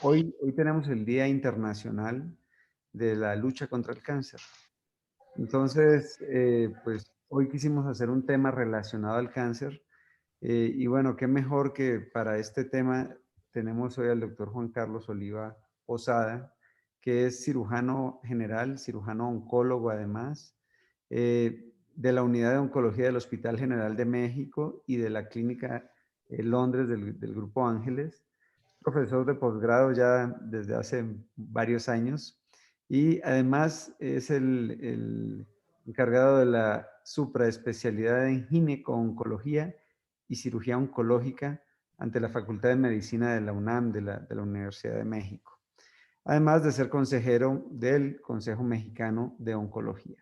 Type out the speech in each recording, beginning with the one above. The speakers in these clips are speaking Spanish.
hoy tenemos el Día Internacional de la Lucha contra el Cáncer. Entonces, pues hoy quisimos hacer un tema relacionado al cáncer. Y bueno, qué mejor que para este tema tenemos hoy al doctor Juan Carlos Oliva Posada, que es cirujano general, cirujano oncólogo además, de la Unidad de Oncología del Hospital General de México y de la Clínica Londres del Grupo Ángeles, profesor de posgrado ya desde hace varios años y además es el encargado de la supraespecialidad en gineco-oncología y cirugía oncológica ante la Facultad de Medicina de la UNAM, de la Universidad de México, además de ser consejero del Consejo Mexicano de Oncología.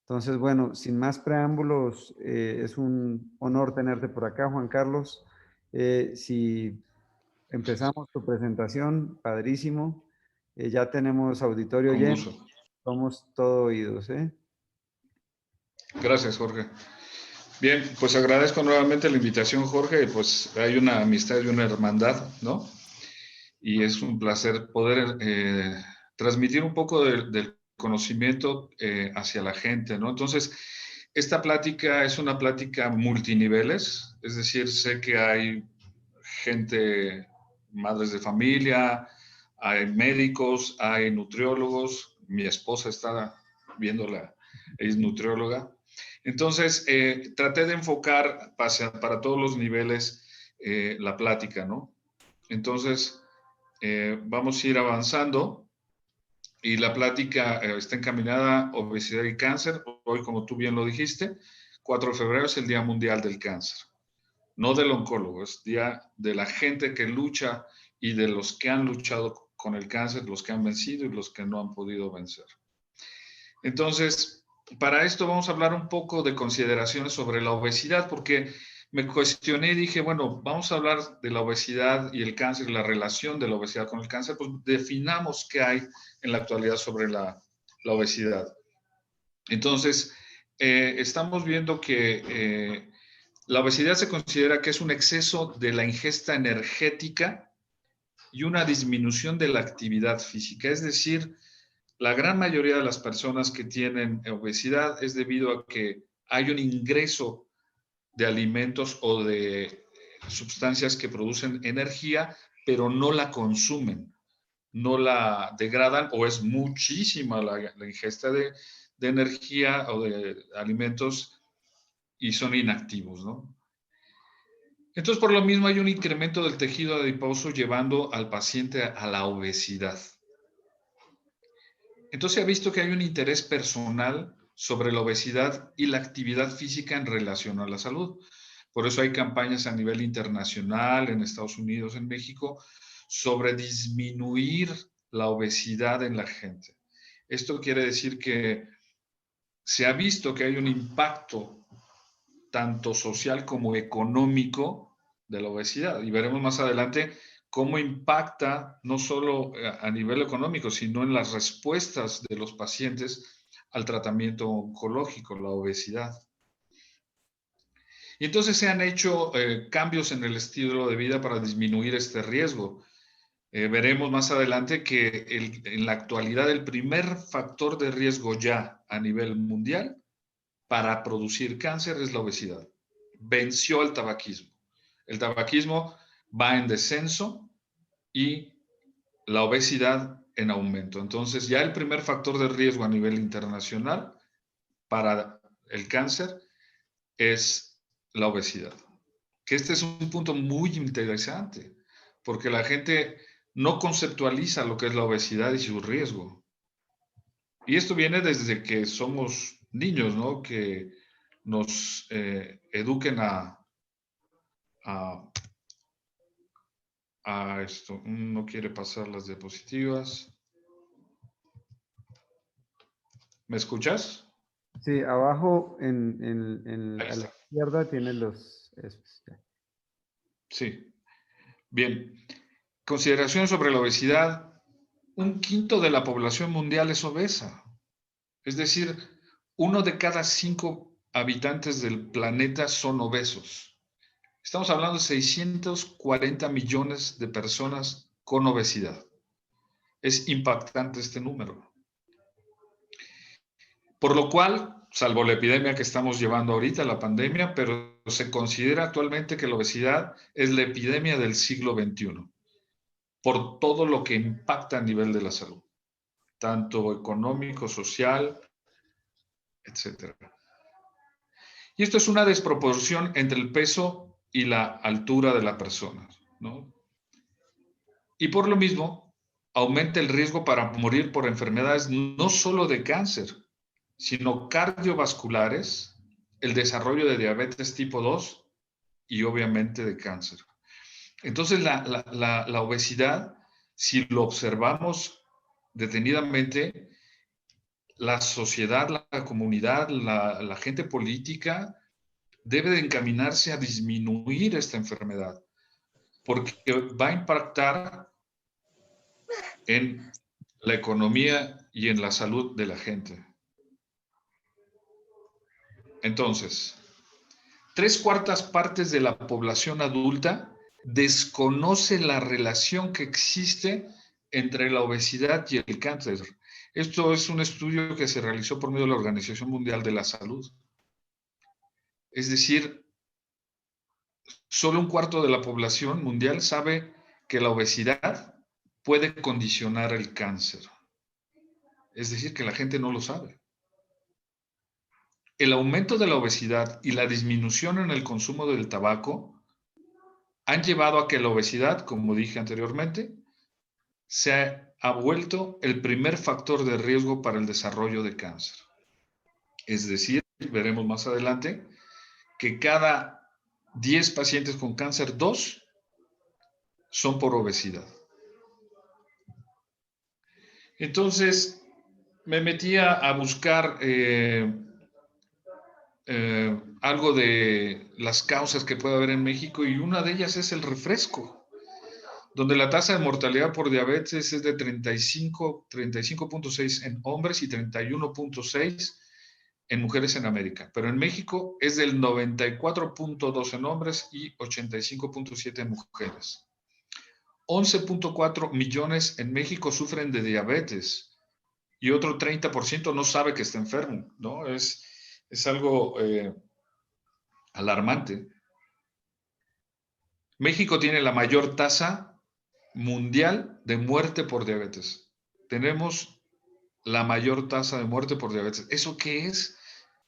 Entonces, bueno, sin más preámbulos, es un honor tenerte por acá, Juan Carlos. Si empezamos tu presentación, padrísimo. Ya tenemos auditorio Con lleno, gusto. somos todo oídos, ¿eh? Gracias, Jorge. Bien, pues agradezco nuevamente la invitación, Jorge. Pues hay una amistad y una hermandad, ¿no? Y es un placer poder transmitir un poco del conocimiento hacia la gente, ¿no? Entonces, esta plática es una plática multiniveles, es decir, sé que hay gente, madres de familia, hay médicos, hay nutriólogos, mi esposa está viéndola, es nutrióloga. Entonces, traté de enfocar para todos los niveles la plática, ¿no? Entonces, vamos a ir avanzando y la plática está encaminada a obesidad y cáncer. Hoy, como tú bien lo dijiste, 4 de febrero es el Día Mundial del Cáncer. No del oncólogo, es día de la gente que lucha y de los que han luchado con el cáncer, los que han vencido y los que no han podido vencer. Entonces, para esto vamos a hablar un poco de consideraciones sobre la obesidad, porque me cuestioné y dije, bueno, vamos a hablar de la obesidad y el cáncer, la relación de la obesidad con el cáncer, pues definamos qué hay en la actualidad sobre la obesidad. Entonces, estamos viendo que la obesidad se considera que es un exceso de la ingesta energética y una disminución de la actividad física. Es decir, la gran mayoría de las personas que tienen obesidad es debido a que hay un ingreso de alimentos o de sustancias que producen energía, pero no la consumen, no la degradan o es muchísima la ingesta de energía o de alimentos y son inactivos, ¿no? Entonces, por lo mismo, hay un incremento del tejido adiposo llevando al paciente a la obesidad. Entonces, se ha visto que hay un interés personal sobre la obesidad y la actividad física en relación a la salud. Por eso hay campañas a nivel internacional, en Estados Unidos, en México, sobre disminuir la obesidad en la gente. Esto quiere decir que se ha visto que hay un impacto tanto social como económico de la obesidad. Y veremos más adelante cómo impacta no solo a nivel económico, sino en las respuestas de los pacientes al tratamiento oncológico, la obesidad. Y entonces se han hecho cambios en el estilo de vida para disminuir este riesgo. Veremos más adelante que en la actualidad el primer factor de riesgo ya a nivel mundial para producir cáncer es la obesidad. Venció al tabaquismo. El tabaquismo va en descenso y la obesidad en aumento. Entonces, ya el primer factor de riesgo a nivel internacional para el cáncer es la obesidad. Que este es un punto muy interesante, porque la gente no conceptualiza lo que es la obesidad y su riesgo. Y esto viene desde que somos niños, ¿no? Que nos eduquen a esto. No quiere pasar las diapositivas. ¿Me escuchas? Sí, abajo a la izquierda tienen los... Sí. Bien. Consideraciones sobre la obesidad. 1/5 de la población mundial es obesa. Es decir, 1 de cada 5 habitantes del planeta son obesos. Estamos hablando de 640 millones de personas con obesidad. Es impactante este número. Por lo cual, salvo la epidemia que estamos llevando ahorita, la pandemia, pero se considera actualmente que la obesidad es la epidemia del siglo XXI, por todo lo que impacta a nivel de la salud, tanto económico, social, etc. Y esto es una desproporción entre el peso y la altura de la persona, ¿no? Y por lo mismo, aumenta el riesgo para morir por enfermedades no solo de cáncer, sino cardiovasculares, el desarrollo de diabetes tipo 2 y obviamente de cáncer. Entonces, la obesidad, si lo observamos detenidamente, la sociedad, la comunidad, la gente política debe de encaminarse a disminuir esta enfermedad, porque va a impactar en la economía y en la salud de la gente. Entonces, 3/4 partes de la población adulta desconoce la relación que existe entre la obesidad y el cáncer. Esto es un estudio que se realizó por medio de la Organización Mundial de la Salud. Es decir, solo 1/4 de la población mundial sabe que la obesidad puede condicionar el cáncer. Es decir, que la gente no lo sabe. El aumento de la obesidad y la disminución en el consumo del tabaco han llevado a que la obesidad, como dije anteriormente, se ha vuelto el primer factor de riesgo para el desarrollo de cáncer. Es decir, veremos más adelante, que cada 10 pacientes con cáncer, 2 son por obesidad. Entonces, me metí a buscar algo de las causas que puede haber en México y una de ellas es el refresco, donde la tasa de mortalidad por diabetes es de 35.6 en hombres y 31.6 en mujeres en América, pero en México es del 94.2 en hombres y 85.7 en mujeres. 11.4 millones en México sufren de diabetes y otro 30% no sabe que está enfermo, ¿no? Es algo alarmante. México tiene la mayor tasa mundial de muerte por diabetes. Tenemos la mayor tasa de muerte por diabetes. ¿Eso qué es?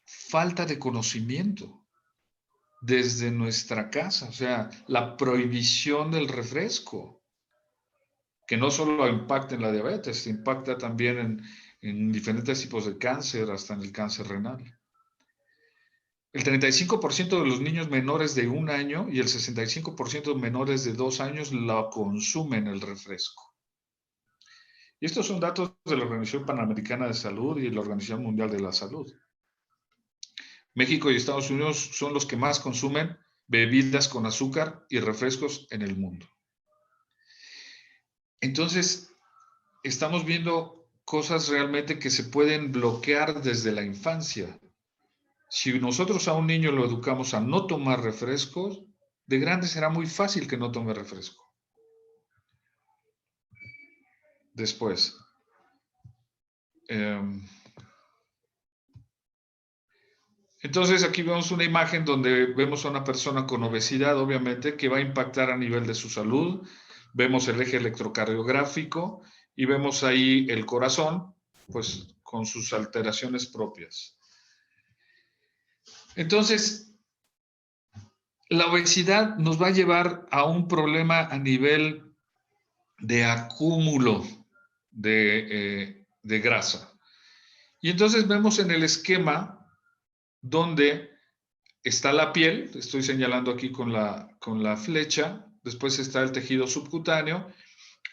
Falta de conocimiento desde nuestra casa, o sea, la prohibición del refresco, que no solo impacta en la diabetes, impacta también en diferentes tipos de cáncer, hasta en el cáncer renal. El 35% de los niños menores de 1 año y el 65% de menores de 2 años la consumen el refresco. Y estos son datos de la Organización Panamericana de Salud y la Organización Mundial de la Salud. México y Estados Unidos son los que más consumen bebidas con azúcar y refrescos en el mundo. Entonces, estamos viendo cosas realmente que se pueden bloquear desde la infancia. Si nosotros a un niño lo educamos a no tomar refrescos, de grande será muy fácil que no tome refresco. Después, entonces aquí vemos una imagen donde vemos a una persona con obesidad, obviamente, que va a impactar a nivel de su salud. Vemos el eje electrocardiográfico y vemos ahí el corazón, pues con sus alteraciones propias. Entonces, la obesidad nos va a llevar a un problema a nivel de acúmulo de grasa. Y entonces vemos en el esquema donde está la piel, estoy señalando aquí con la flecha, después está el tejido subcutáneo,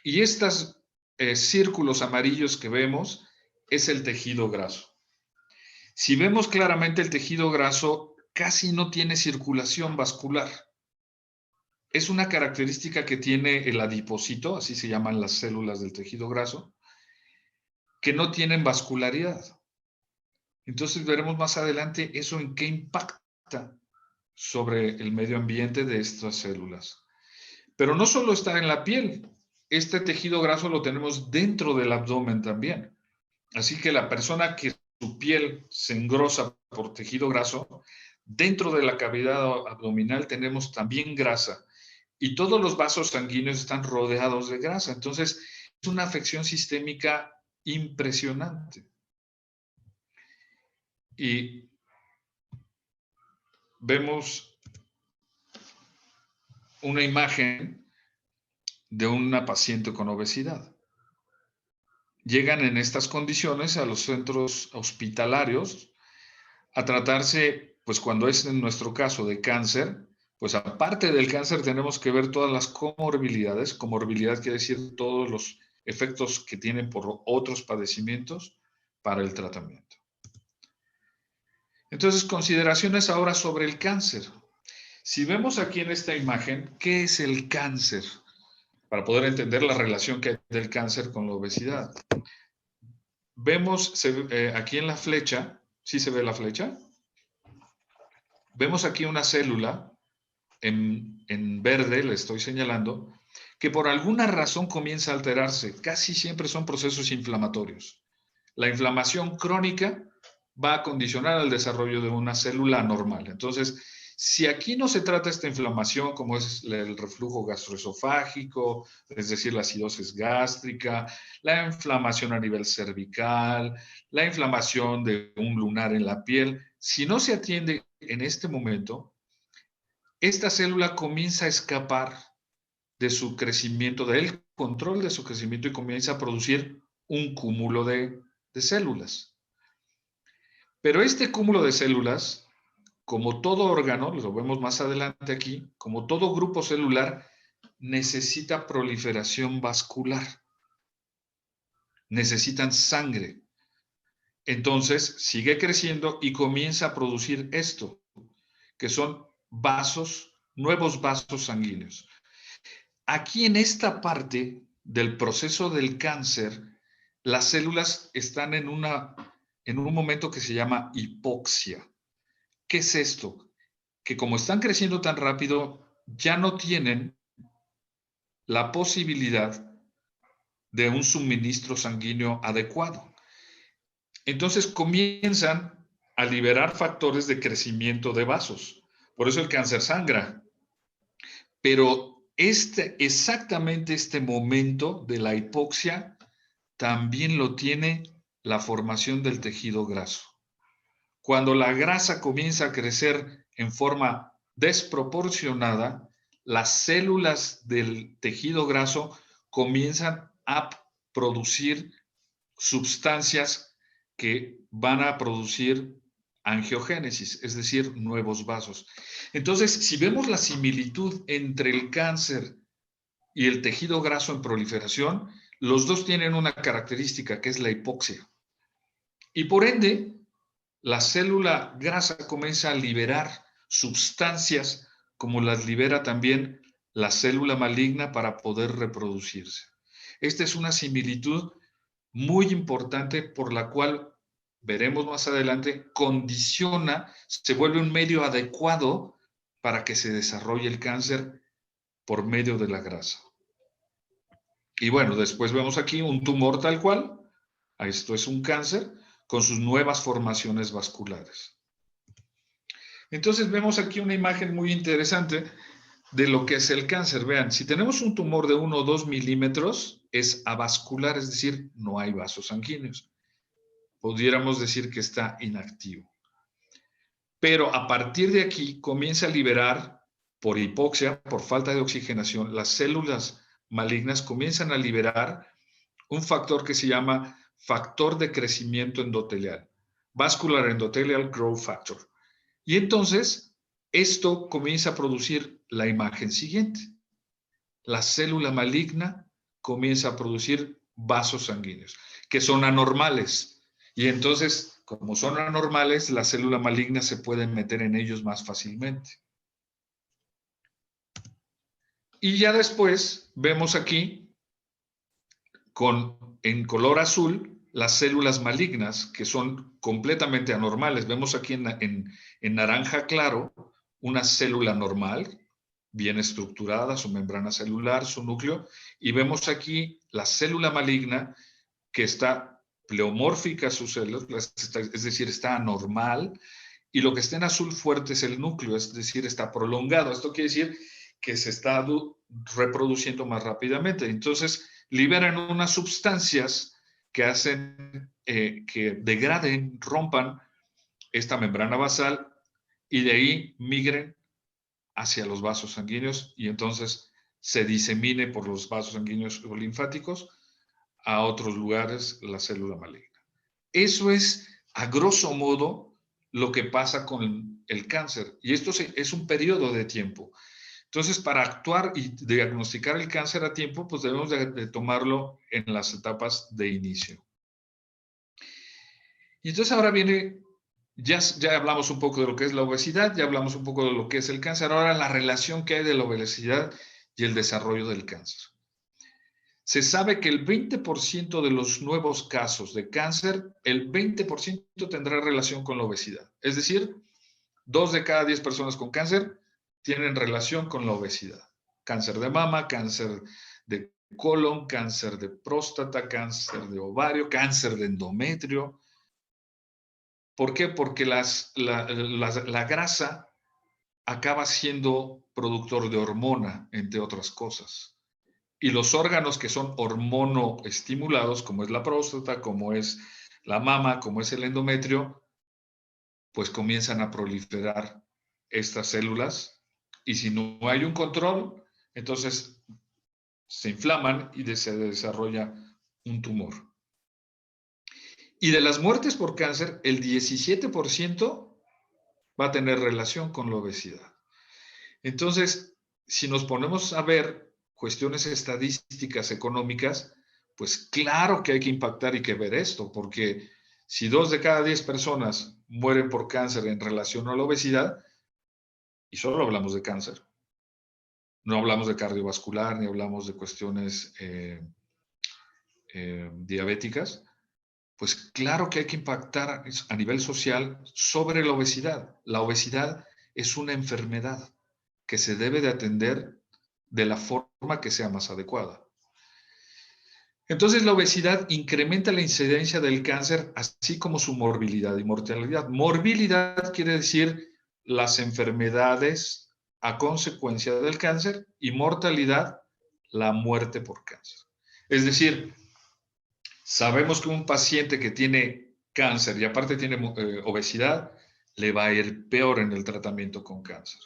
y estos círculos amarillos que vemos es el tejido graso. Si vemos claramente el tejido graso, casi no tiene circulación vascular. Es una característica que tiene el adipocito, así se llaman las células del tejido graso, que no tienen vascularidad. Entonces veremos más adelante eso en qué impacta sobre el medio ambiente de estas células. Pero no solo está en la piel, este tejido graso lo tenemos dentro del abdomen también. Así que la persona que su piel se engrosa por tejido graso, dentro de la cavidad abdominal tenemos también grasa y todos los vasos sanguíneos están rodeados de grasa. Entonces, es una afección sistémica impresionante. Y vemos una imagen de una paciente con obesidad. Llegan en estas condiciones a los centros hospitalarios a tratarse, pues cuando es en nuestro caso de cáncer, pues aparte del cáncer tenemos que ver todas las comorbilidades. Comorbilidad quiere decir todos los efectos que tienen por otros padecimientos para el tratamiento. Entonces, consideraciones ahora sobre el cáncer. Si vemos aquí en esta imagen, ¿qué es el cáncer? Para poder entender la relación que hay del cáncer con la obesidad. Vemos aquí en la flecha, ¿sí se ve la flecha? Vemos aquí una célula, en verde le estoy señalando, que por alguna razón comienza a alterarse. Casi siempre son procesos inflamatorios. La inflamación crónica va a condicionar el desarrollo de una célula anormal. Entonces, si aquí no se trata esta inflamación, como es el reflujo gastroesofágico, es decir, la acidosis gástrica, la inflamación a nivel cervical, la inflamación de un lunar en la piel, si no se atiende en este momento, esta célula comienza a escapar de su crecimiento, del control de su crecimiento y comienza a producir un cúmulo de células. Pero este cúmulo de células, como todo órgano, lo vemos más adelante aquí, como todo grupo celular, necesita proliferación vascular. Necesitan sangre. Entonces, sigue creciendo y comienza a producir esto, que son vasos, nuevos vasos sanguíneos. Aquí en esta parte del proceso del cáncer, las células están en un momento que se llama hipoxia. ¿Qué es esto? Que como están creciendo tan rápido, ya no tienen la posibilidad de un suministro sanguíneo adecuado. Entonces comienzan a liberar factores de crecimiento de vasos. Por eso el cáncer sangra. Pero exactamente este momento de la hipoxia también lo tiene la formación del tejido graso. Cuando la grasa comienza a crecer en forma desproporcionada, las células del tejido graso comienzan a producir sustancias que van a producir angiogénesis, es decir, nuevos vasos. Entonces, si vemos la similitud entre el cáncer y el tejido graso en proliferación, los dos tienen una característica que es la hipoxia. Y por ende, la célula grasa comienza a liberar sustancias como las libera también la célula maligna para poder reproducirse. Esta es una similitud muy importante por la cual, veremos más adelante, condiciona, se vuelve un medio adecuado para que se desarrolle el cáncer por medio de la grasa. Y bueno, después vemos aquí un tumor tal cual, esto es un cáncer, con sus nuevas formaciones vasculares. Entonces vemos aquí una imagen muy interesante de lo que es el cáncer. Vean, si tenemos un tumor de 1 o 2 milímetros, es avascular, es decir, no hay vasos sanguíneos. Pudiéramos decir que está inactivo. Pero a partir de aquí comienza a liberar, por hipoxia, por falta de oxigenación, las células malignas comienzan a liberar un factor que se llama factor de crecimiento endotelial, Vascular Endothelial Growth Factor. Y entonces, esto comienza a producir la imagen siguiente. La célula maligna comienza a producir vasos sanguíneos, que son anormales. Y entonces, como son anormales, la célula maligna se puede meter en ellos más fácilmente. Y ya después vemos aquí, en color azul, las células malignas, que son completamente anormales. Vemos aquí en naranja claro una célula normal, bien estructurada, su membrana celular, su núcleo, y vemos aquí la célula maligna que está pleomórfica sus células, es decir, está anormal, y lo que está en azul fuerte es el núcleo, es decir, está prolongado. Esto quiere decir que se está reproduciendo más rápidamente. Entonces, liberan unas sustancias que hacen que degraden, rompan esta membrana basal y de ahí migren hacia los vasos sanguíneos y entonces se disemine por los vasos sanguíneos o linfáticos a otros lugares la célula maligna. Eso es, a grosso modo, lo que pasa con el cáncer. Y esto es un periodo de tiempo. Entonces, para actuar y diagnosticar el cáncer a tiempo, pues debemos de tomarlo en las etapas de inicio. Y entonces ahora viene, ya hablamos un poco de lo que es la obesidad, ya hablamos un poco de lo que es el cáncer, ahora la relación que hay de la obesidad y el desarrollo del cáncer. Se sabe que el 20% de los nuevos casos de cáncer, el 20% tendrá relación con la obesidad. Es decir, 2 de cada 10 personas con cáncer tienen relación con la obesidad. Cáncer de mama, cáncer de colon, cáncer de próstata, cáncer de ovario, cáncer de endometrio. ¿Por qué? Porque la grasa acaba siendo productor de hormona, entre otras cosas. Y los órganos que son hormonoestimulados, como es la próstata, como es la mama, como es el endometrio, pues comienzan a proliferar estas células y si no hay un control, entonces se inflaman y se desarrolla un tumor. Y de las muertes por cáncer, el 17% va a tener relación con la obesidad. Entonces, si nos ponemos a ver cuestiones estadísticas económicas, pues claro que hay que impactar y que ver esto, porque si 2 de cada 10 personas mueren por cáncer en relación a la obesidad, y solo hablamos de cáncer, no hablamos de cardiovascular, ni hablamos de cuestiones diabéticas, pues claro que hay que impactar a nivel social sobre la obesidad. La obesidad es una enfermedad que se debe de atender de la forma que sea más adecuada. Entonces, la obesidad incrementa la incidencia del cáncer, así como su morbilidad y mortalidad. Morbilidad quiere decir las enfermedades a consecuencia del cáncer y mortalidad, la muerte por cáncer. Es decir, sabemos que un paciente que tiene cáncer y aparte tiene obesidad, le va a ir peor en el tratamiento con cáncer.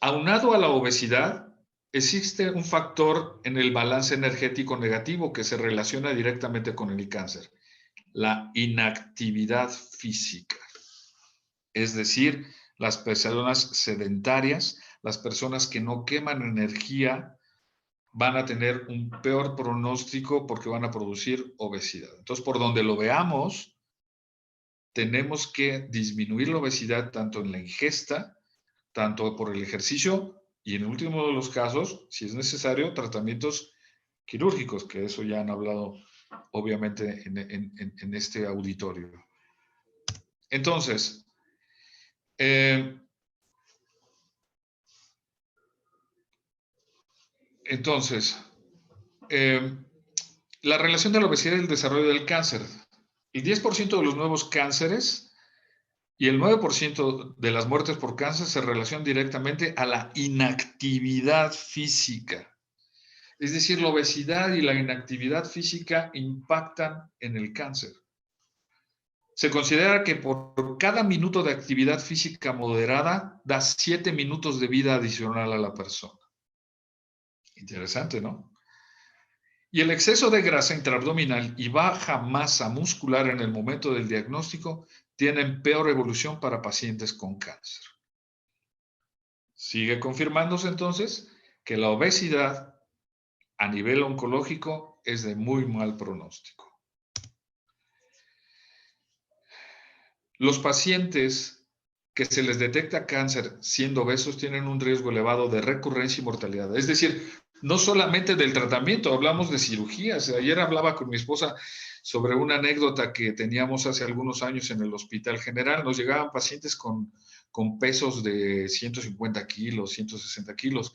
Aunado a la obesidad, existe un factor en el balance energético negativo que se relaciona directamente con el cáncer, la inactividad física. Es decir, las personas sedentarias, las personas que no queman energía, van a tener un peor pronóstico porque van a producir obesidad. Entonces, por donde lo veamos, tenemos que disminuir la obesidad tanto en la ingesta, tanto por el ejercicio y en el último de los casos, si es necesario, tratamientos quirúrgicos, que eso ya han hablado obviamente en este auditorio. Entonces, la relación de la obesidad y el desarrollo del cáncer. El 10% de los nuevos cánceres y el 9% de las muertes por cáncer se relacionan directamente a la inactividad física. Es decir, la obesidad y la inactividad física impactan en el cáncer. Se considera que por cada minuto de actividad física moderada da 7 minutos de vida adicional a la persona. Interesante, ¿no? Y el exceso de grasa intraabdominal y baja masa muscular en el momento del diagnóstico tienen peor evolución para pacientes con cáncer. Sigue confirmándose entonces que la obesidad a nivel oncológico es de muy mal pronóstico. Los pacientes que se les detecta cáncer siendo obesos tienen un riesgo elevado de recurrencia y mortalidad. Es decir, no solamente del tratamiento, hablamos de cirugías. Ayer hablaba con mi esposa sobre una anécdota que teníamos hace algunos años en el Hospital General. Nos llegaban pacientes con con pesos de 150 kilos, 160 kilos.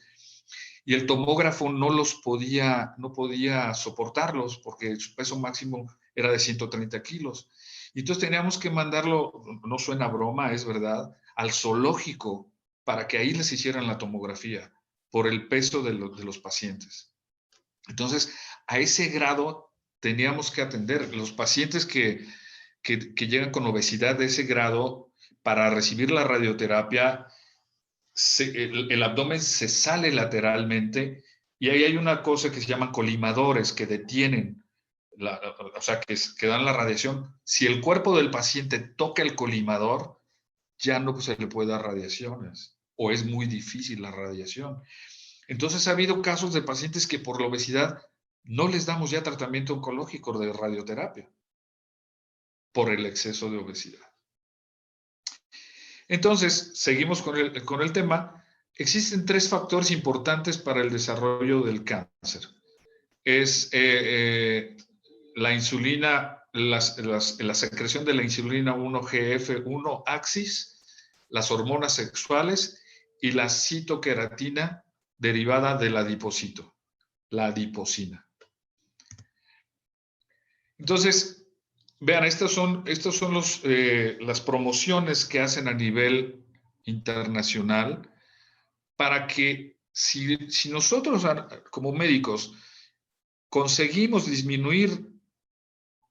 Y el tomógrafo no podía soportarlos porque su peso máximo era de 130 kilos. Y entonces teníamos que mandarlo, no suena broma, es verdad, al zoológico para que ahí les hicieran la tomografía por el peso de los pacientes. Entonces, a ese grado teníamos que atender. Los pacientes que llegan con obesidad de ese grado, para recibir la radioterapia, el abdomen se sale lateralmente y ahí hay una cosa que se llama colimadores que detienen, o sea, que dan la radiación. Si el cuerpo del paciente toca el colimador, ya no se le puede dar radiaciones o es muy difícil la radiación. Entonces ha habido casos de pacientes que por la obesidad no les damos ya tratamiento oncológico de radioterapia por el exceso de obesidad. Entonces, seguimos con el tema. Existen 3 factores importantes para el desarrollo del cáncer. Es la insulina, la secreción de la insulina 1-GF1 axis, las hormonas sexuales y la citoqueratina derivada del adipocito, la adiposina. Entonces, vean, estas son las promociones que hacen a nivel internacional para que si nosotros como médicos conseguimos disminuir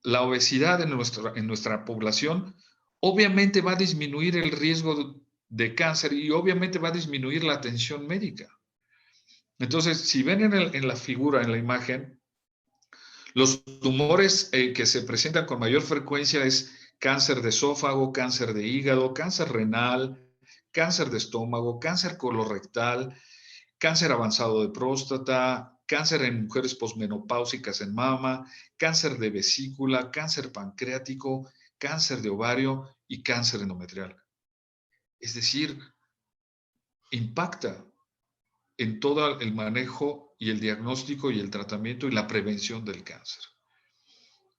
la obesidad en nuestra población, obviamente va a disminuir el riesgo de cáncer y obviamente va a disminuir la atención médica. Entonces, si ven en la figura, en la imagen, los tumores que se presentan con mayor frecuencia es cáncer de esófago, cáncer de hígado, cáncer renal, cáncer de estómago, cáncer colorectal, cáncer avanzado de próstata, cáncer en mujeres posmenopáusicas en mama, cáncer de vesícula, cáncer pancreático, cáncer de ovario y cáncer endometrial. Es decir, impacta en todo el manejo y el diagnóstico y el tratamiento y la prevención del cáncer.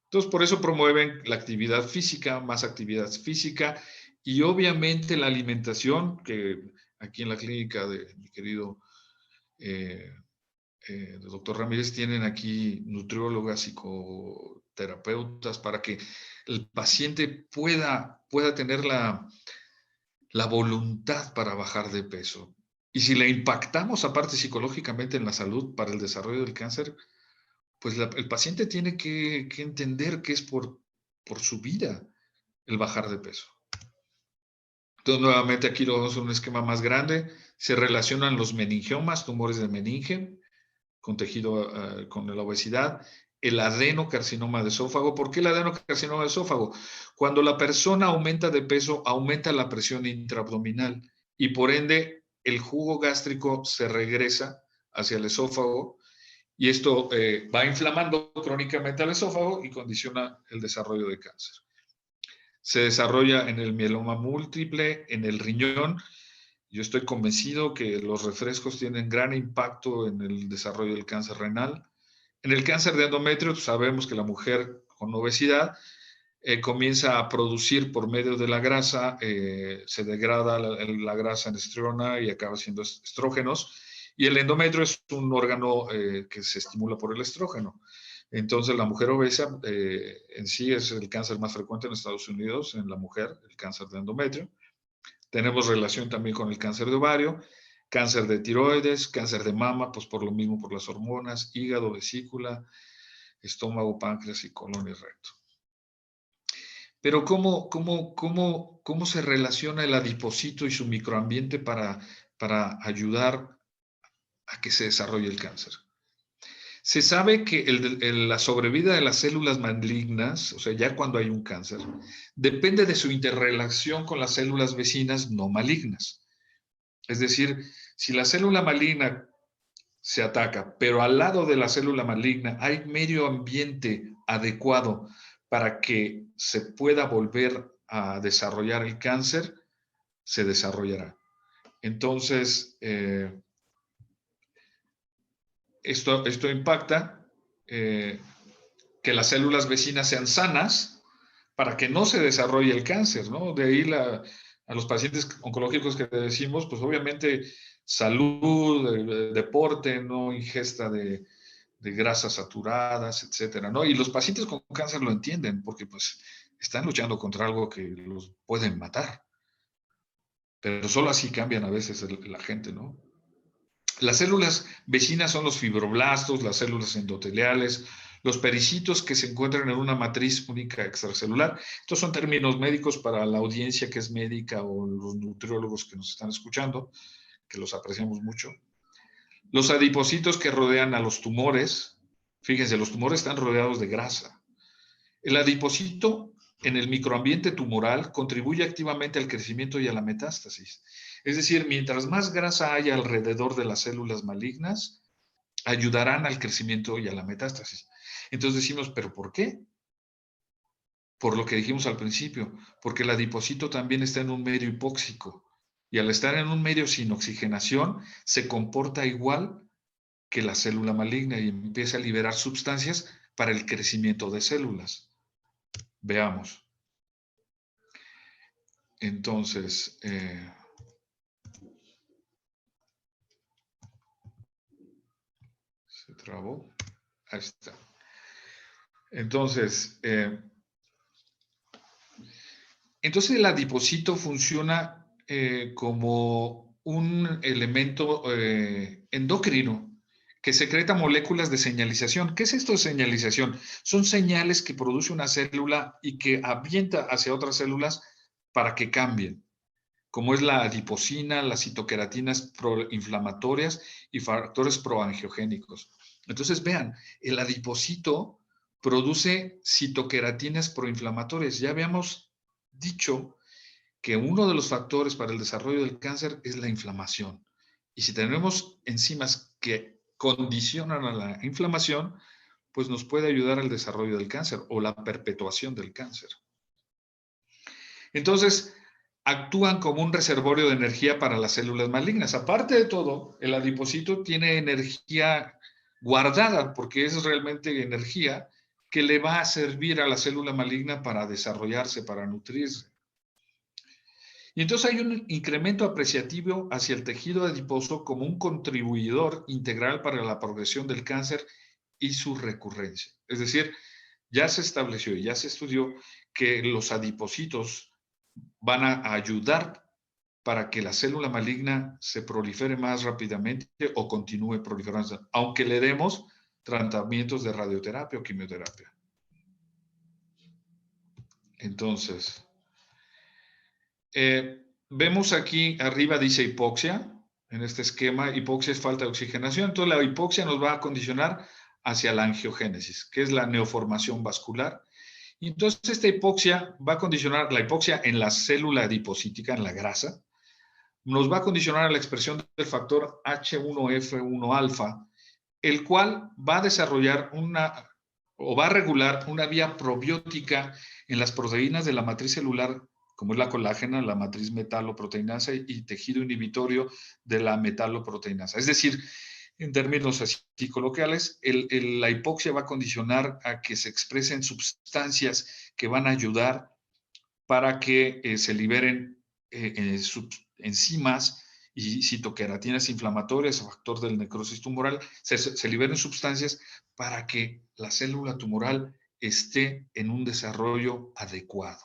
Entonces, por eso promueven la actividad física, más actividad física y obviamente la alimentación, que aquí en la clínica de mi querido doctor Ramírez tienen aquí nutriólogas, psicoterapeutas, para que el paciente pueda tener la voluntad para bajar de peso. Y si le impactamos aparte psicológicamente en la salud para el desarrollo del cáncer, pues el paciente tiene que entender que es por su vida el bajar de peso. Entonces, nuevamente aquí lo vemos en un esquema más grande. Se relacionan los meningiomas, tumores de meninge, con tejido, con la obesidad, el adenocarcinoma de esófago. ¿Por qué el adenocarcinoma de esófago? Cuando la persona aumenta de peso, aumenta la presión intraabdominal y por ende el jugo gástrico se regresa hacia el esófago y esto va inflamando crónicamente al esófago y condiciona el desarrollo de cáncer. Se desarrolla en el mieloma múltiple, en el riñón. Yo estoy convencido que los refrescos tienen gran impacto en el desarrollo del cáncer renal. En el cáncer de endometrio sabemos que la mujer con obesidad comienza a producir por medio de la grasa, se degrada la grasa en estrona y acaba siendo estrógenos. Y el endometrio es un órgano que se estimula por el estrógeno. Entonces, la mujer obesa en sí es el cáncer más frecuente en Estados Unidos, en la mujer, el cáncer de endometrio. Tenemos relación también con el cáncer de ovario, cáncer de tiroides, cáncer de mama, pues por lo mismo, por las hormonas, hígado, vesícula, estómago, páncreas y colon y recto. Pero ¿cómo se relaciona el adipocito y su microambiente para ayudar a que se desarrolle el cáncer? Se sabe que la sobrevida de las células malignas, o sea, ya cuando hay un cáncer, depende de su interrelación con las células vecinas no malignas. Es decir, si la célula maligna se ataca, pero al lado de la célula maligna hay medio ambiente adecuado para que se pueda volver a desarrollar el cáncer, se desarrollará. Entonces, esto impacta que las células vecinas sean sanas para que no se desarrolle el cáncer, ¿no? De ahí a los pacientes oncológicos que decimos, pues obviamente salud, deporte, no ingesta de grasas saturadas, etcétera, ¿no? Y los pacientes con cáncer lo entienden porque pues están luchando contra algo que los pueden matar. Pero solo así cambian a veces la gente, ¿no? Las células vecinas son los fibroblastos, las células endoteliales, los pericitos que se encuentran en una matriz única extracelular. Estos son términos médicos para la audiencia que es médica o los nutriólogos que nos están escuchando, que los apreciamos mucho. Los adipocitos que rodean a los tumores. Fíjense, los tumores están rodeados de grasa. El adipocito en el microambiente tumoral contribuye activamente al crecimiento y a la metástasis. Es decir, mientras más grasa haya alrededor de las células malignas, ayudarán al crecimiento y a la metástasis. Entonces decimos, ¿pero por qué? Por lo que dijimos al principio, porque el adipocito también está en un medio hipóxico y al estar en un medio sin oxigenación se comporta igual que la célula maligna y empieza a liberar sustancias para el crecimiento de células. Veamos. Entonces, se trabó. Ahí está. Entonces el adipocito funciona como un elemento endocrino que secreta moléculas de señalización. ¿Qué es esto de señalización? Son señales que produce una célula y que avienta hacia otras células para que cambien, como es la adipocina, las citoqueratinas proinflamatorias y factores proangiogénicos. Entonces, vean, el adipocito produce citoqueratinas proinflamatorias. Ya habíamos dicho que uno de los factores para el desarrollo del cáncer es la inflamación. Y si tenemos enzimas que condicionan a la inflamación, pues nos puede ayudar al desarrollo del cáncer o la perpetuación del cáncer. Entonces, actúan como un reservorio de energía para las células malignas. Aparte de todo, el adipocito tiene energía guardada, porque es realmente energía que le va a servir a la célula maligna para desarrollarse, para nutrirse. Y entonces hay un incremento apreciativo hacia el tejido adiposo como un contribuidor integral para la progresión del cáncer y su recurrencia. Es decir, ya se estableció y ya se estudió que los adipocitos van a ayudar para que la célula maligna se prolifere más rápidamente o continúe proliferando, aunque le demos tratamientos de radioterapia o quimioterapia. Entonces, vemos aquí arriba dice hipoxia, en este esquema, hipoxia es falta de oxigenación, entonces la hipoxia nos va a condicionar hacia la angiogénesis, que es la neoformación vascular. Y entonces esta hipoxia va a condicionar, la hipoxia en la célula adipocítica, en la grasa, nos va a condicionar a la expresión del factor H1F1 alfa, el cual va a desarrollar o va a regular una vía probiótica en las proteínas de la matriz celular, como es la colágena, la matriz metaloproteinasa y tejido inhibitorio de la metaloproteinasa. Es decir, en términos así coloquiales, la hipoxia va a condicionar a que se expresen sustancias que van a ayudar para que se liberen enzimas y citoqueratinas inflamatorias, factor de necrosis tumoral, se liberen sustancias para que la célula tumoral esté en un desarrollo adecuado.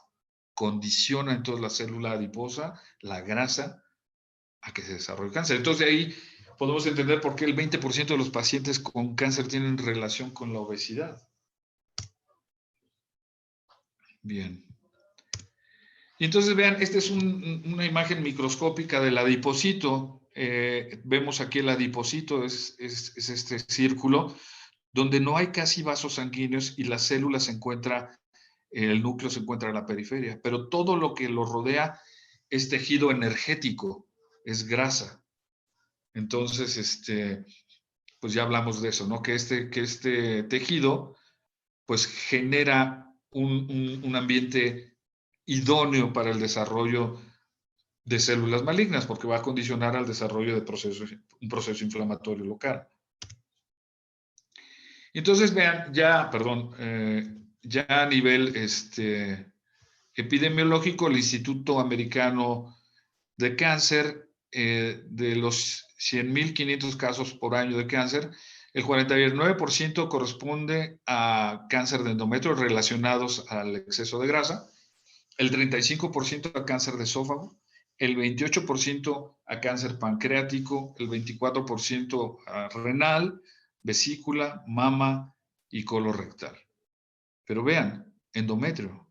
Condiciona entonces la célula adiposa, la grasa, a que se desarrolle cáncer. Entonces de ahí podemos entender por qué el 20% de los pacientes con cáncer tienen relación con la obesidad. Bien. Y entonces vean, esta es una imagen microscópica del adipocito. Vemos aquí el adipocito, es este círculo, donde no hay casi vasos sanguíneos y la célula se encuentra, el núcleo se encuentra en la periferia, pero todo lo que lo rodea es tejido energético, es grasa. Entonces, pues ya hablamos de eso, ¿no? Que este tejido, pues genera un ambiente idóneo para el desarrollo de células malignas, porque va a condicionar al desarrollo de un proceso inflamatorio local. Entonces, vean, ya a nivel epidemiológico, el Instituto Americano de Cáncer, de los 100.500 casos por año de cáncer, el 49% corresponde a cáncer de endometrio relacionados al exceso de grasa, el 35% a cáncer de esófago, el 28% a cáncer pancreático, el 24% a renal, vesícula, mama y colorectal. Pero vean, endometrio.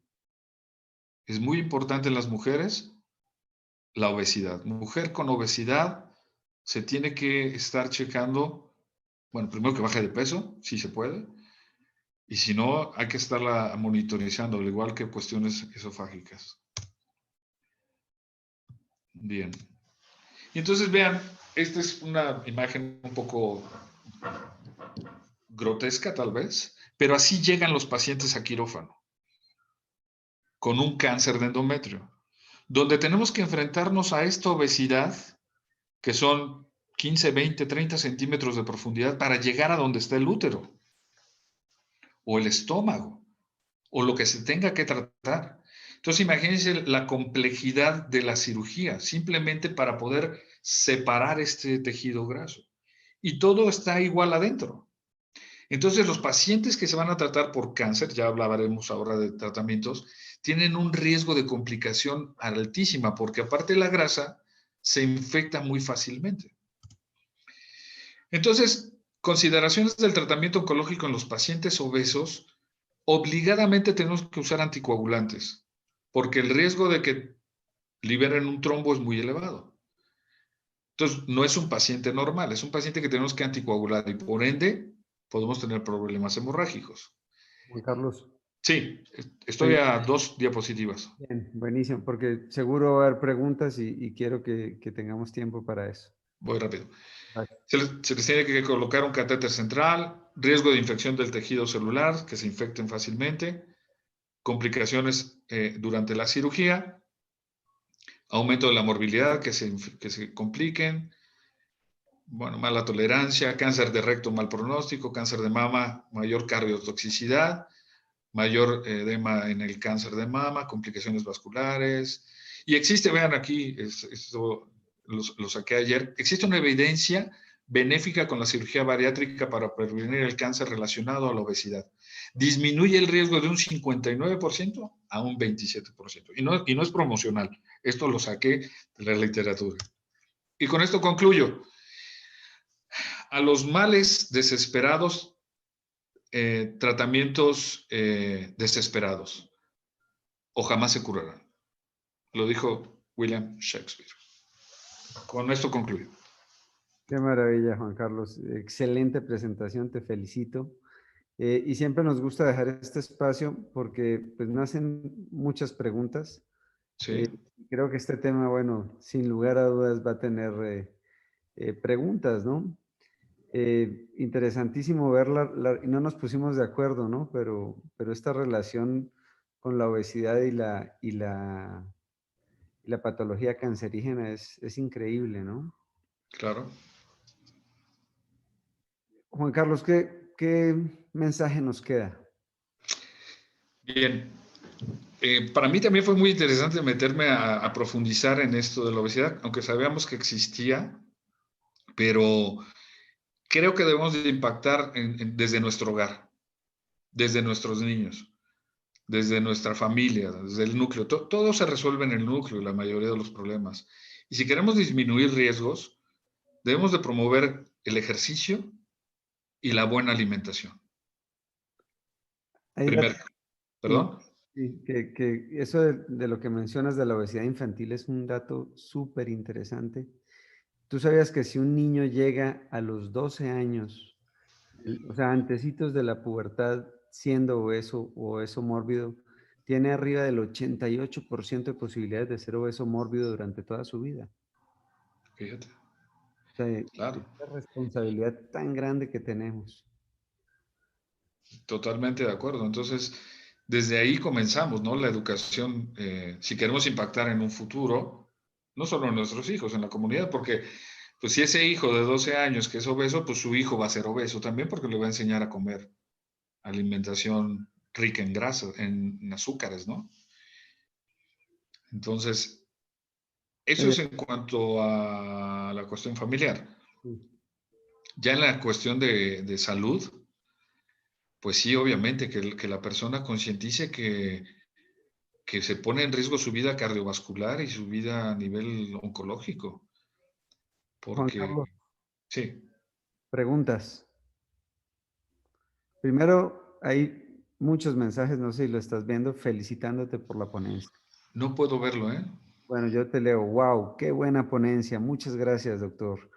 Es muy importante en las mujeres la obesidad. Mujer con obesidad se tiene que estar checando, bueno, primero que baje de peso, si se puede, y si no, hay que estarla monitorizando, al igual que cuestiones esofágicas. Bien. Y entonces vean, esta es una imagen un poco grotesca tal vez, pero así llegan los pacientes a quirófano, con un cáncer de endometrio, donde tenemos que enfrentarnos a esta obesidad, que son 15, 20, 30 centímetros de profundidad para llegar a donde está el útero, o el estómago, o lo que se tenga que tratar. Entonces imagínense la complejidad de la cirugía, simplemente para poder separar este tejido graso. Y todo está igual adentro. Entonces los pacientes que se van a tratar por cáncer, ya hablaremos ahora de tratamientos, tienen un riesgo de complicación altísima, porque aparte de la grasa, se infecta muy fácilmente. Entonces, consideraciones del tratamiento oncológico en los pacientes obesos: obligadamente tenemos que usar anticoagulantes, porque el riesgo de que liberen un trombo es muy elevado. Entonces, no es un paciente normal, es un paciente que tenemos que anticoagular y por ende podemos tener problemas hemorrágicos. Juan Carlos. Sí, estoy a 2 diapositivas. Bien, buenísimo, porque seguro va a haber preguntas y quiero que tengamos tiempo para eso. Voy rápido. Gracias. Se les tiene que colocar un catéter central, riesgo de infección del tejido celular, que se infecten fácilmente, complicaciones durante la cirugía, aumento de la morbilidad, que se compliquen, bueno, mala tolerancia, cáncer de recto, mal pronóstico, cáncer de mama, mayor cardiotoxicidad, mayor edema en el cáncer de mama, complicaciones vasculares. Y existe, vean aquí, esto lo saqué ayer, existe una evidencia benéfica con la cirugía bariátrica para prevenir el cáncer relacionado a la obesidad. Disminuye el riesgo de un 59% a un 27%. Y no es promocional, esto lo saqué de la literatura. Y con esto concluyo. A los males desesperados, tratamientos desesperados, o jamás se curarán. Lo dijo William Shakespeare. Con esto concluyo. Qué maravilla, Juan Carlos. Excelente presentación, te felicito. Y siempre nos gusta dejar este espacio porque pues nacen muchas preguntas. Sí. Creo que este tema, bueno, sin lugar a dudas va a tener preguntas, ¿no? Interesantísimo verla, y no nos pusimos de acuerdo, ¿no? Pero esta relación con la obesidad y la patología cancerígena es increíble, ¿no? Claro. Juan Carlos, ¿qué mensaje nos queda? Bien. Para mí también fue muy interesante meterme a profundizar en esto de la obesidad, aunque sabíamos que existía, pero creo que debemos de impactar desde nuestro hogar, desde nuestros niños, desde nuestra familia, desde el núcleo. Todo se resuelve en el núcleo, la mayoría de los problemas. Y si queremos disminuir riesgos, debemos de promover el ejercicio y la buena alimentación. Hay Primero, sí, ¿perdón? sí, que eso de lo que mencionas de la obesidad infantil es un dato súper interesante. ¿Tú sabías que si un niño llega a los 12 años, o sea, antecitos de la pubertad, siendo obeso o obeso mórbido, tiene arriba del 88% de posibilidades de ser obeso mórbido durante toda su vida? Fíjate, O sea, claro, esta responsabilidad tan grande que tenemos. totalmente de acuerdo. Entonces, desde ahí comenzamos, ¿no? La educación, si queremos impactar en un futuro, no solo en nuestros hijos, en la comunidad, porque pues si ese hijo de 12 años que es obeso, pues su hijo va a ser obeso también porque le va a enseñar a comer alimentación rica en grasa, en azúcares, ¿no? Entonces, eso es en cuanto a la cuestión familiar. Ya en la cuestión de salud, pues sí, obviamente, que la persona concientice que se pone en riesgo su vida cardiovascular y su vida a nivel oncológico. Juan Porque, Carlos, sí, preguntas. Primero, hay muchos mensajes, no sé si lo estás viendo, felicitándote por la ponencia. no puedo verlo, ¿eh? Bueno, yo te leo, wow, qué buena ponencia. Muchas gracias, doctor.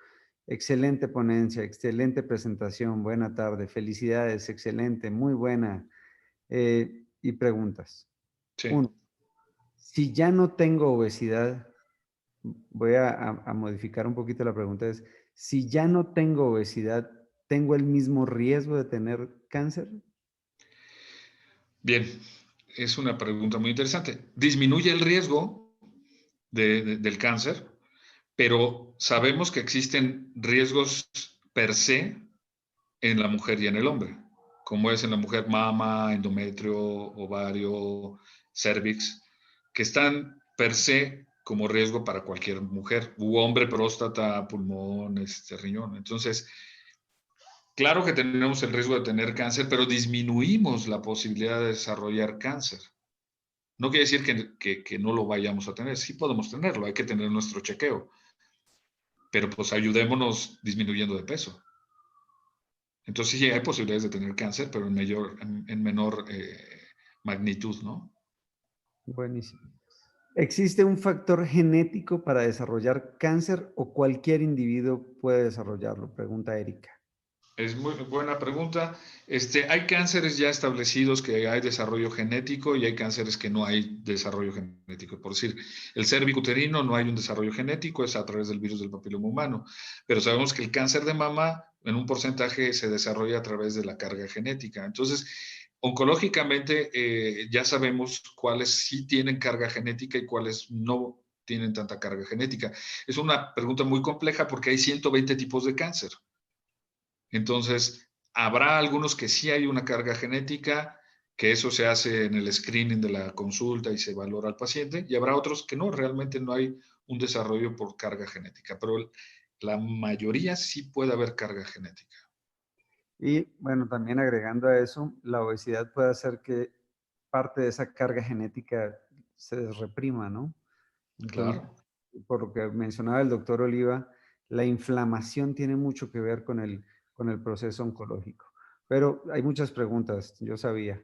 Excelente ponencia, excelente presentación. Buena tarde, felicidades, excelente, muy buena. Y preguntas. Sí. Uno, si ya no tengo obesidad, voy a modificar un poquito la pregunta, es, si ya no tengo obesidad, ¿tengo el mismo riesgo de tener cáncer? Bien, es una pregunta muy interesante. Disminuye el riesgo del cáncer, pero sabemos que existen riesgos per se en la mujer y en el hombre, como es en la mujer mama, endometrio, ovario, cervix, que están per se como riesgo para cualquier mujer, u hombre, próstata, pulmón, riñón. Entonces, claro que tenemos el riesgo de tener cáncer, pero disminuimos la posibilidad de desarrollar cáncer. No quiere decir que no lo vayamos a tener, sí podemos tenerlo, hay que tener nuestro chequeo, pero pues ayudémonos disminuyendo de peso. Entonces sí hay posibilidades de tener cáncer, pero en menor magnitud, ¿no? Buenísimo. ¿Existe un factor genético para desarrollar cáncer o cualquier individuo puede desarrollarlo? Pregunta Erika. Es muy buena pregunta. Hay cánceres ya establecidos que hay desarrollo genético y hay cánceres que no hay desarrollo genético. Por decir, el cervicuterino no hay un desarrollo genético, es a través del virus del papiloma humano. Pero sabemos que el cáncer de mama en un porcentaje se desarrolla a través de la carga genética. Entonces, oncológicamente ya sabemos cuáles sí tienen carga genética y cuáles no tienen tanta carga genética. Es una pregunta muy compleja porque hay 120 tipos de cáncer. Entonces, habrá algunos que sí hay una carga genética, que eso se hace en el screening de la consulta y se valora al paciente, y habrá otros que no, realmente no hay un desarrollo por carga genética, pero la mayoría sí puede haber carga genética. Y bueno, también agregando a eso, la obesidad puede hacer que parte de esa carga genética se reprima, ¿no? Entonces, Claro. por lo que mencionaba el doctor Oliva, la inflamación tiene mucho que ver con el proceso oncológico. Pero hay muchas preguntas, yo sabía.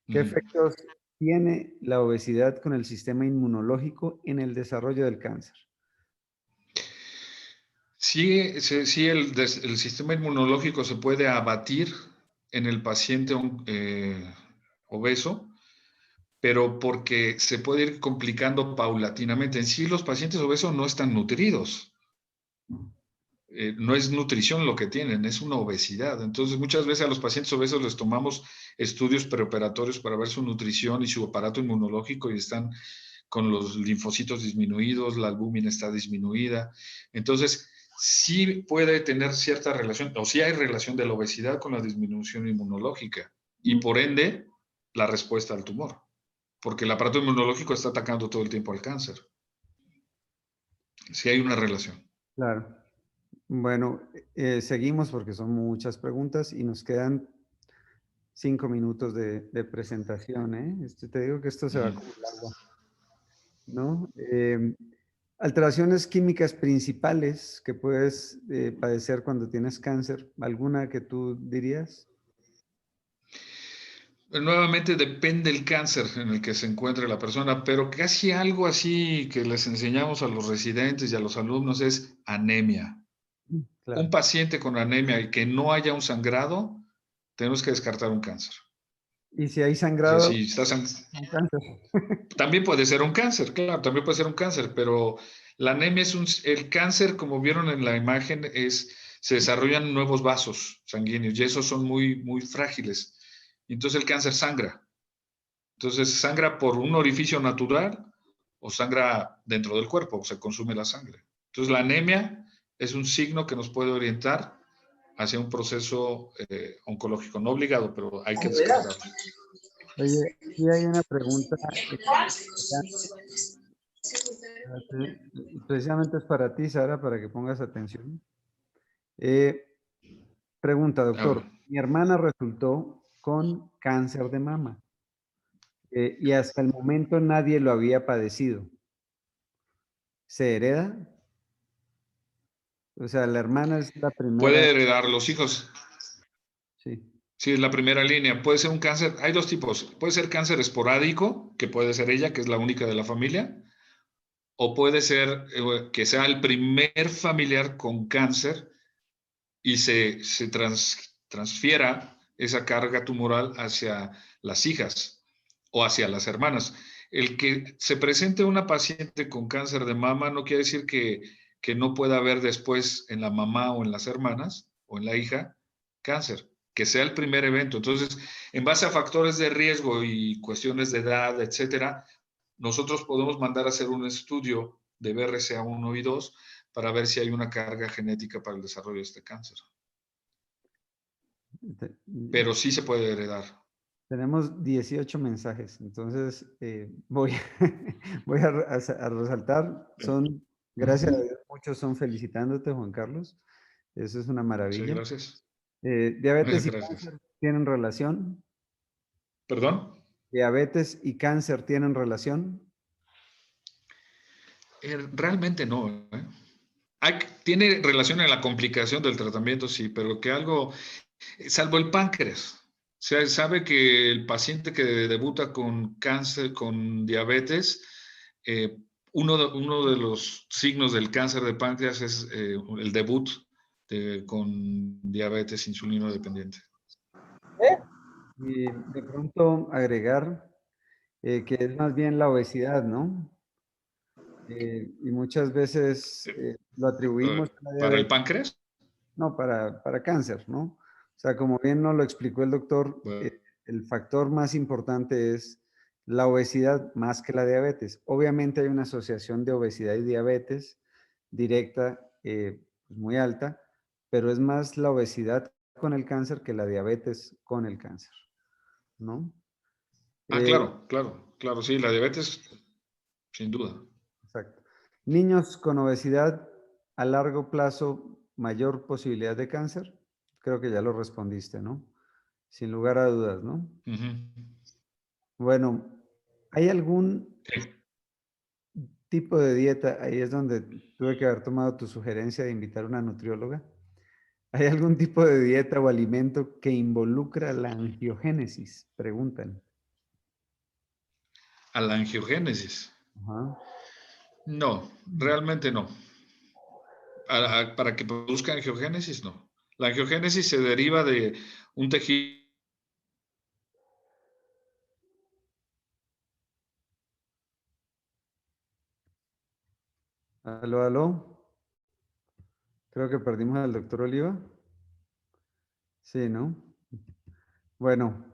¿Qué Ujú. efectos tiene la obesidad con el sistema inmunológico en el desarrollo del cáncer? Sí, sí el sistema inmunológico se puede abatir en el paciente obeso, pero porque se puede ir complicando paulatinamente. En sí, los pacientes obesos no están nutridos. No es nutrición lo que tienen, es una obesidad. Entonces, muchas veces a los pacientes obesos les tomamos estudios preoperatorios para ver su nutrición y su aparato inmunológico y están con los linfocitos disminuidos, la albúmina está disminuida. Entonces, sí puede tener cierta relación, o sí hay relación de la obesidad con la disminución inmunológica y por ende la respuesta al tumor, porque el aparato inmunológico está atacando todo el tiempo al cáncer. Sí hay una relación. Claro. Bueno, seguimos porque son muchas preguntas y nos quedan 5 minutos de presentación, ¿eh? Te digo que esto se va como el agua, ¿no? Alteraciones químicas principales que puedes padecer cuando tienes cáncer, ¿alguna que tú dirías? Nuevamente depende el cáncer en el que se encuentre la persona, pero casi algo así que les enseñamos a los residentes y a los alumnos es anemia. Un Claro. paciente con anemia y que no haya un sangrado, tenemos que descartar un cáncer. Y si hay O sea, sangrado, si está un cáncer. también puede ser un cáncer, claro, también puede ser un cáncer, pero la anemia el cáncer, como vieron en la imagen, se desarrollan nuevos vasos sanguíneos y esos son muy, muy frágiles. Y entonces el cáncer sangra. Entonces, sangra por un orificio natural o sangra dentro del cuerpo, o se consume la sangre. Entonces, la anemia es un signo que nos puede orientar hacia un proceso oncológico, no obligado, pero hay que descartarlo. Oye, aquí hay una pregunta. Precisamente es para ti, Sara, para que pongas atención. Eh, Pregunta, A ver. doctor. Mi hermana resultó con cáncer de mama y hasta el momento nadie lo había padecido. ¿Se hereda? O sea, la hermana es la primera. Puede heredar los hijos. Sí. Sí, es la primera línea. Puede ser un cáncer. Hay dos tipos. Puede ser cáncer esporádico, que puede ser ella, que es la única de la familia. O puede ser que sea el primer familiar con cáncer y se transfiera esa carga tumoral hacia las hijas o hacia las hermanas. El que se presente una paciente con cáncer de mama no quiere decir que no pueda haber después en la mamá o en las hermanas o en la hija cáncer, que sea el primer evento. Entonces, en base a factores de riesgo y cuestiones de edad, etcétera, nosotros podemos mandar a hacer un estudio de BRCA1 y 2 para ver si hay una carga genética para el desarrollo de este cáncer. Te- Pero sí se puede heredar. Tenemos 18 mensajes, entonces voy, voy a resaltar. Son, gracias a Dios, muchos son felicitándote, Juan Carlos. Eso es una Sí, maravilla. gracias. ¿Diabetes y Gracias. cáncer tienen relación? ¿Perdón? ¿Diabetes y cáncer tienen relación? Realmente no. Tiene relación en la complicación del tratamiento, sí, pero que algo, salvo el páncreas. Se sabe que el paciente que debuta con cáncer, con diabetes, eh, uno de los signos del cáncer de páncreas es el debut con diabetes insulino dependiente. Y de pronto agregar que es más bien la obesidad, ¿no? Y muchas veces lo atribuimos a la ¿Para el diabetes. páncreas? No, para cáncer, ¿no? O sea, como bien nos lo explicó el doctor, Bueno, el factor más importante es la obesidad más que la diabetes. Obviamente hay una asociación de obesidad y diabetes directa, pues, muy alta, pero es más la obesidad con el cáncer que la diabetes con el cáncer, ¿no? Eh, claro, claro, claro, sí, la diabetes, sin duda. exacto. Niños con obesidad a largo plazo, mayor posibilidad de cáncer. Creo que ya lo respondiste, ¿no? Sin lugar a dudas, ¿no? Ujú. Bueno, ¿hay algún Sí. tipo de dieta? Ahí es donde tuve que haber tomado tu sugerencia de invitar a una nutrióloga. ¿Hay algún tipo de dieta o alimento que involucra la angiogénesis? Preguntan. A la angiogénesis. Ajá. No, realmente no. Para que produzca angiogénesis, no. La angiogénesis se deriva de un tejido. Aló, aló. Creo que perdimos al doctor Oliva. Sí, ¿no? Bueno,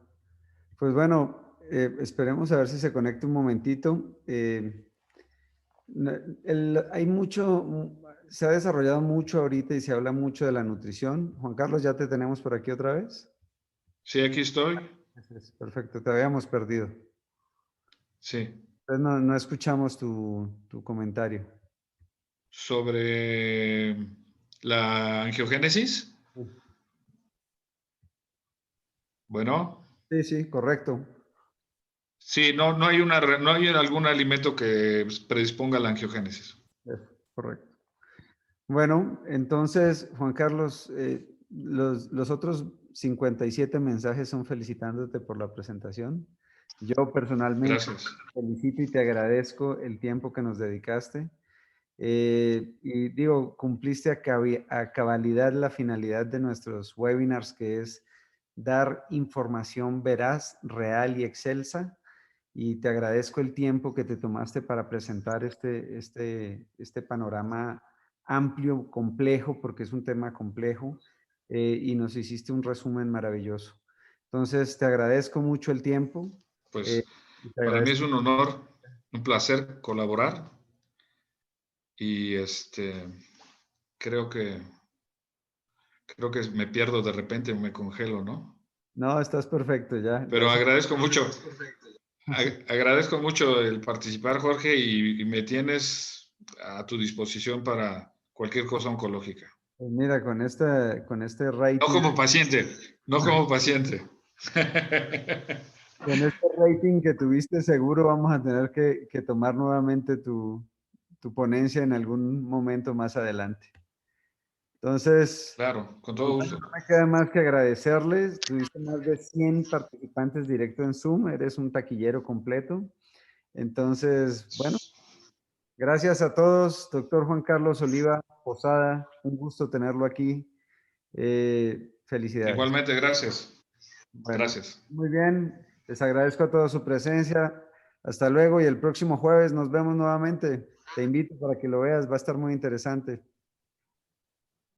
pues bueno, esperemos a ver si se conecta un momentito. Hay mucho, se ha desarrollado mucho ahorita y se habla mucho de la nutrición. Juan Carlos, ¿ya te tenemos por aquí otra vez? Sí, aquí estoy. Perfecto, te habíamos perdido. Sí. Entonces no escuchamos tu comentario. Sobre la angiogénesis. Bueno, Sí, sí, correcto. sí, no hay algún alimento que predisponga a la angiogénesis. Eso, correcto. Bueno, entonces, Juan Carlos, los otros 57 mensajes son felicitándote por la presentación. Yo personalmente Gracias. felicito y te agradezco el tiempo que nos dedicaste. Y digo, cumpliste a cabalidad la finalidad de nuestros webinars, que es dar información veraz, real y excelsa. Y te agradezco el tiempo que te tomaste para presentar este panorama amplio, complejo, porque es un tema complejo, y nos hiciste un resumen maravilloso. Entonces, te agradezco mucho el tiempo. eh, Pues y te para mí agradezco. es un honor, un placer colaborar y creo que creo que me pierdo de repente, me congelo, ¿no? No, estás perfecto ya. Pero agradezco mucho. Agradezco mucho el participar, Jorge, y me tienes a tu disposición para cualquier cosa oncológica. Pues mira, con este No rating, como paciente, no como paciente. con este rating que tuviste, seguro vamos a tener que tomar nuevamente tu ponencia en algún momento más adelante. Entonces, Claro, con todo bueno, gusto. no me queda más que agradecerles. Tuviste más de 100 participantes directo en Zoom. Eres un taquillero completo. Entonces, bueno, gracias a todos. Doctor Juan Carlos Oliva Posada, un gusto tenerlo aquí. Felicidades. Igualmente, gracias. Bueno, Gracias. muy bien. Les agradezco a todos su presencia. Hasta luego y el próximo jueves nos vemos nuevamente. Te invito para que lo veas. Va a estar muy interesante.